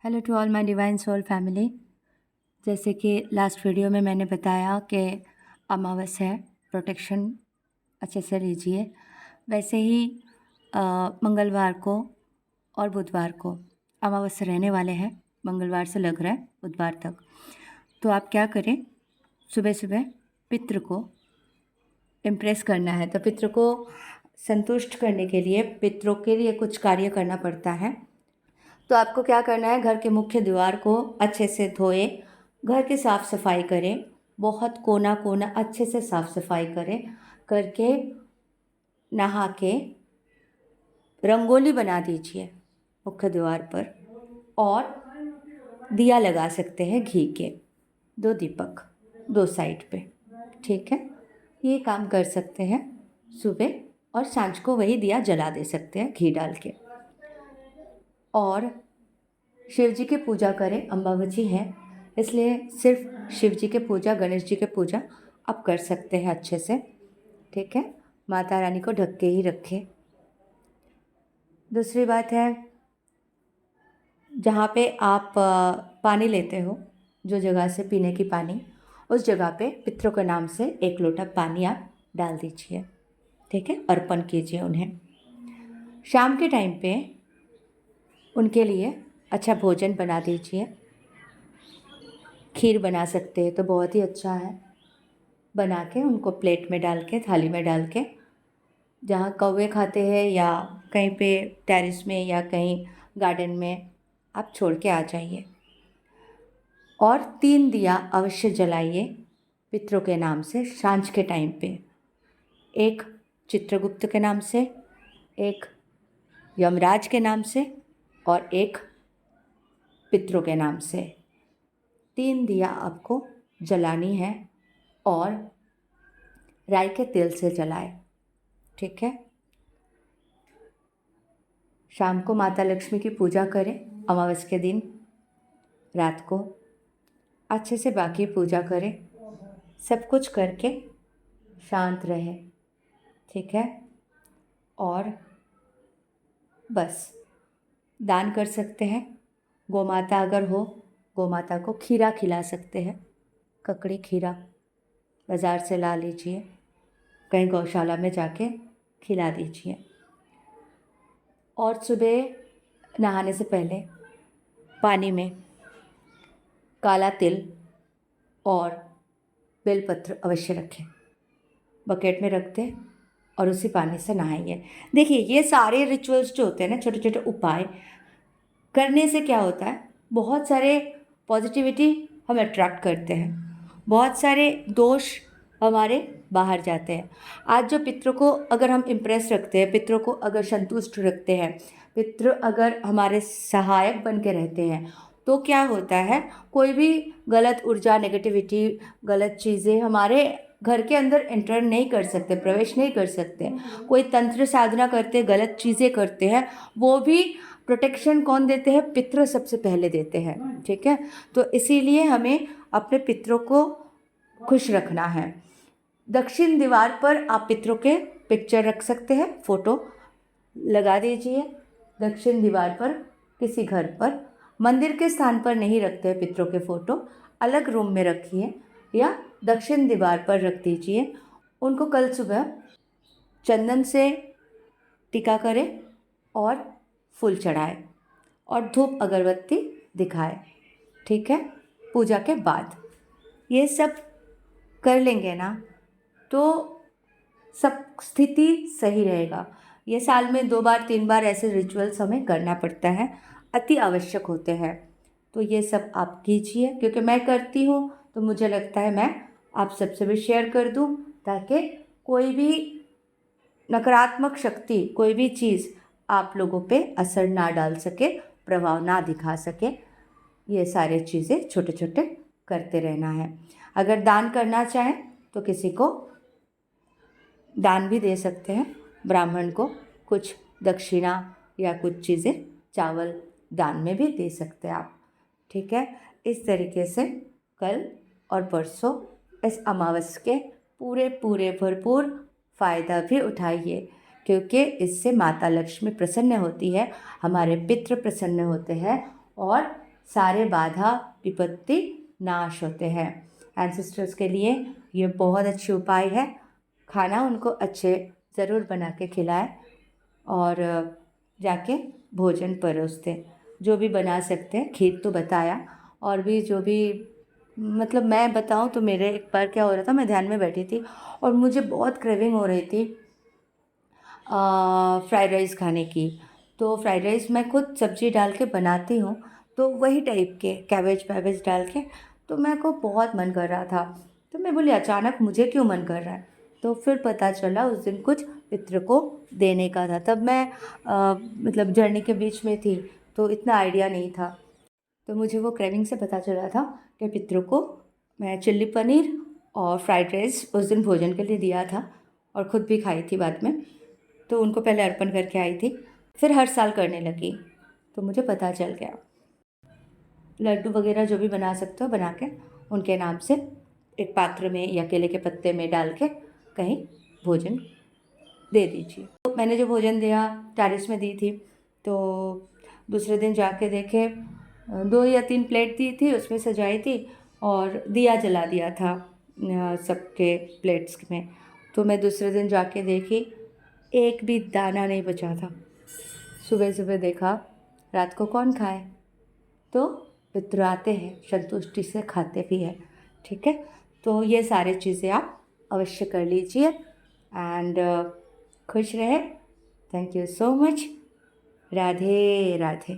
Hello to all my divine soul family. जैसे कि last video में मैंने बताया कि अमावस है, प्रोटेक्शन अच्छे से लीजिए। वैसे ही मंगलवार को और बुधवार को अमावस रहने वाले हैं। मंगलवार से लग रहा है बुधवार तक। तो आप क्या करें, सुबह सुबह पितृ को इम्प्रेस करना है। तो पितृ को संतुष्ट करने के लिए पितरों के लिए कुछ कार्य करना पड़ता है। तो आपको क्या करना है, घर के मुख्य द्वार को अच्छे से धोए, घर की साफ़ सफाई करें, बहुत कोना कोना अच्छे से साफ़ सफाई करें, करके नहा के रंगोली बना दीजिए मुख्य द्वार पर। और दिया लगा सकते हैं घी के, 2 दीपक 2 साइड पे, ठीक है। ये काम कर सकते हैं सुबह, और सांझ को वही दिया जला दे सकते हैं घी डाल के। और शिव जी की पूजा करें, अमावस्या है इसलिए सिर्फ शिव जी की पूजा, गणेश जी की पूजा आप कर सकते हैं अच्छे से, ठीक है। माता रानी को ढक के ही रखें। दूसरी बात है, जहाँ पे आप पानी लेते हो, जो जगह से पीने की पानी, उस जगह पे पितरों के नाम से 1 लोटा पानी आप डाल दीजिए, ठीक है। अर्पण कीजिए उन्हें। शाम के टाइम पे उनके लिए अच्छा भोजन बना दीजिए। खीर बना सकते हैं तो बहुत ही अच्छा है। बना के उनको प्लेट में डाल के, थाली में डाल के, जहाँ कौवे खाते हैं या कहीं पे टेरेस में या कहीं गार्डन में आप छोड़ के आ जाइए। और 3 दिया अवश्य जलाइए पितरों के नाम से सांझ के टाइम पे। एक चित्रगुप्त के नाम से, एक यमराज के नाम से, और एक पितरों के नाम से। 3 दिया आपको जलानी है, और राई के तेल से जलाए, ठीक है। शाम को माता लक्ष्मी की पूजा करें, अमावस्या के दिन रात को अच्छे से बाकी पूजा करें। सब कुछ करके शांत रहे, ठीक है। और बस दान कर सकते हैं। गोमाता अगर हो, गोमाता को खीरा खिला सकते हैं, ककड़ी खीरा बाज़ार से ला लीजिए, कहीं गौशाला में जाके खिला दीजिए। और सुबह नहाने से पहले पानी में काला तिल और बेलपत्र अवश्य रखें, बकेट में रख दें और उसी पानी से नहाइए। देखिए, ये सारे रिचुअल्स जो होते हैं ना, छोटे छोटे उपाय करने से क्या होता है, बहुत सारे पॉजिटिविटी हम अट्रैक्ट करते हैं, बहुत सारे दोष हमारे बाहर जाते हैं। आज जो पितरों को अगर हम इम्प्रेस रखते हैं, पितरों को अगर संतुष्ट रखते हैं, पितृ अगर हमारे सहायक बन के रहते हैं, तो क्या होता है, कोई भी गलत ऊर्जा, नेगेटिविटी, गलत चीज़ें हमारे घर के अंदर एंटर नहीं कर सकते, प्रवेश नहीं कर सकते। कोई तंत्र साधना करते, गलत चीज़ें करते हैं, वो भी प्रोटेक्शन कौन देते हैं, पितृ सबसे पहले देते हैं, ठीक है। तो इसीलिए हमें अपने पितरों को खुश रखना है। दक्षिण दीवार पर आप पितरों के पिक्चर रख सकते हैं, फ़ोटो लगा दीजिए दक्षिण दीवार पर, किसी घर पर। मंदिर के स्थान पर नहीं रखते हैं पितरों के फ़ोटो, अलग रूम में रखिए या दक्षिण दीवार पर रख दीजिए। उनको कल सुबह चंदन से टीका करें और फूल चढ़ाए और धूप अगरबत्ती दिखाए, ठीक है। पूजा के बाद ये सब कर लेंगे ना, तो सब स्थिति सही रहेगा। ये साल में 2 बार 3 बार ऐसे रिचुअल्स हमें करना पड़ता है, अति आवश्यक होते हैं। तो ये सब आप कीजिए, क्योंकि मैं करती हूँ तो मुझे लगता है मैं आप सबसे भी शेयर कर दूँ, ताकि कोई भी नकारात्मक शक्ति, कोई भी चीज़ आप लोगों पे असर ना डाल सके, प्रभाव ना दिखा सके। ये सारे चीज़ें छोटे छोटे करते रहना है। अगर दान करना चाहें तो किसी को दान भी दे सकते हैं, ब्राह्मण को कुछ दक्षिणा या कुछ चीज़ें, चावल दान में भी दे सकते हैं आप, ठीक है। इस तरीके से कल और परसों इस अमावस्या के पूरे पूरे भरपूर फ़ायदा भी उठाइए, क्योंकि इससे माता लक्ष्मी प्रसन्न होती है, हमारे पितृ प्रसन्न होते हैं, और सारे बाधा विपत्ति नाश होते हैं। एंसेस्टर्स के लिए ये बहुत अच्छी उपाय है। खाना उनको अच्छे ज़रूर बना के खिलाएं और जाके भोजन परोस दें। जो भी बना सकते हैं, खीर तो बताया, और भी जो भी मतलब मैं बताऊं तो मेरे एक बार क्या हो रहा था, मैं ध्यान में बैठी थी और मुझे बहुत क्रेविंग हो रही थी फ्राइड राइस खाने की। तो फ्राइड राइस मैं खुद सब्ज़ी डाल के बनाती हूँ, तो वही टाइप के कैबेज वैबेज डाल के, तो मेरे को बहुत मन कर रहा था। तो मैं बोली अचानक मुझे क्यों मन कर रहा है, तो फिर पता चला उस दिन कुछ पितृ को देने का था। तब मैं मतलब जर्नी के बीच में थी, तो इतना आइडिया नहीं था। तो मुझे वो क्रेविंग से पता चला था कि पितरों को मैं चिल्ली पनीर और फ्राइड राइस उस दिन भोजन के लिए दिया था और ख़ुद भी खाई थी बाद में। तो उनको पहले अर्पण करके आई थी, फिर हर साल करने लगी, तो मुझे पता चल गया। लड्डू वगैरह जो भी बना सकते हो बना के उनके नाम से एक पात्र में या केले के पत्ते में डाल के कहीं भोजन दे दीजिए। तो मैंने जो भोजन दिया टेरेस में दी थी, तो दूसरे दिन जाके देखे 2 या 3 प्लेट दी थी, उसमें सजाई थी और दिया जला दिया था सबके प्लेट्स में। तो मैं दूसरे दिन जाके देखी, एक भी दाना नहीं बचा था। सुबह सुबह देखा, रात को कौन खाए, तो पितृ आते हैं, संतुष्टि से खाते भी हैं। ठीक है, तो ये सारी चीज़ें आप अवश्य कर लीजिए एंड खुश रहे। Thank you so much. Radhe Radhe.